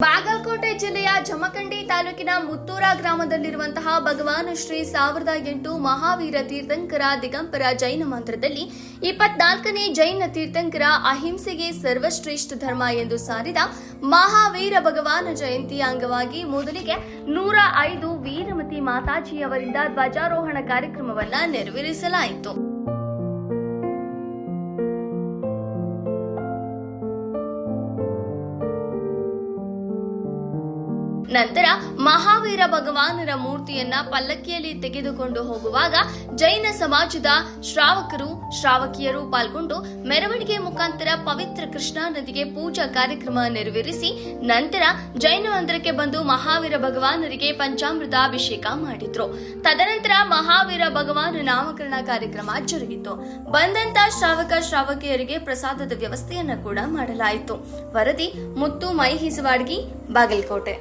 ಬಾಗಲಕೋಟೆ ಜಿಲ್ಲೆಯ ಜಮಖಂಡಿ ತಾಲೂಕಿನ ಮುತ್ತೂರ ಗ್ರಾಮದಲ್ಲಿರುವಂತಹ ಭಗವಾನ್ ಶ್ರೀ 1008 ಮಹಾವೀರ ತೀರ್ಥಂಕರ ದಿಗಂಬರ ಜೈನ ಮಂದಿರದಲ್ಲಿ 24ನೇ ಜೈನ ತೀರ್ಥಂಕರ ಅಹಿಂಸೆಗೆ ಸರ್ವಶ್ರೇಷ್ಠ ಧರ್ಮ ಎಂದು ಸಾರಿದ ಮಹಾವೀರ ಭಗವಾನ್ ಜಯಂತಿಯ ಅಂಗವಾಗಿ ಮೊದಲಿಗೆ 105 ವೀರಮತಿ ಮಾತಾಜಿಯವರಿಂದ ಧ್ವಜಾರೋಹಣ ಕಾರ್ಯಕ್ರಮವನ್ನು ನೆರವೇರಿಸಲಾಯಿತು. ನಂತರ ಮಹಾವೀರ ಭಗವಾನರ ಮೂರ್ತಿಯನ್ನ ಪಲ್ಲಕ್ಕಿಯಲ್ಲಿ ತೆಗೆದುಕೊಂಡು ಹೋಗುವಾಗ ಜೈನ ಸಮಾಜದ ಶ್ರಾವಕರು ಶ್ರಾವಕಿಯರು ಪಾಲ್ಗೊಂಡು ಮೆರವಣಿಗೆ ಮುಖಾಂತರ ಪವಿತ್ರ ಕೃಷ್ಣಾ ನದಿಗೆ ಪೂಜಾ ಕಾರ್ಯಕ್ರಮ ನೆರವೇರಿಸಿ ನಂತರ ಜೈನ ಮಂದಿರಕ್ಕೆ ಬಂದು ಮಹಾವೀರ ಭಗವಾನರಿಗೆ ಪಂಚಾಮೃತ ಅಭಿಷೇಕ ಮಾಡಿದ್ರು. ತದನಂತರ ಮಹಾವೀರ ಭಗವಾನ ನಾಮಕರಣ ಕಾರ್ಯಕ್ರಮ ಜರುಗಿತು. ಬಂದಂತ ಶ್ರಾವಕ ಶ್ರಾವಕಿಯರಿಗೆ ಪ್ರಸಾದದ ವ್ಯವಸ್ಥೆಯನ್ನ ಕೂಡ ಮಾಡಲಾಯಿತು. ವರದಿ ಮುತ್ತು ಮೈಹಿಸವಾಡ್ಗಿ, ಬಾಗಲಕೋಟೆ.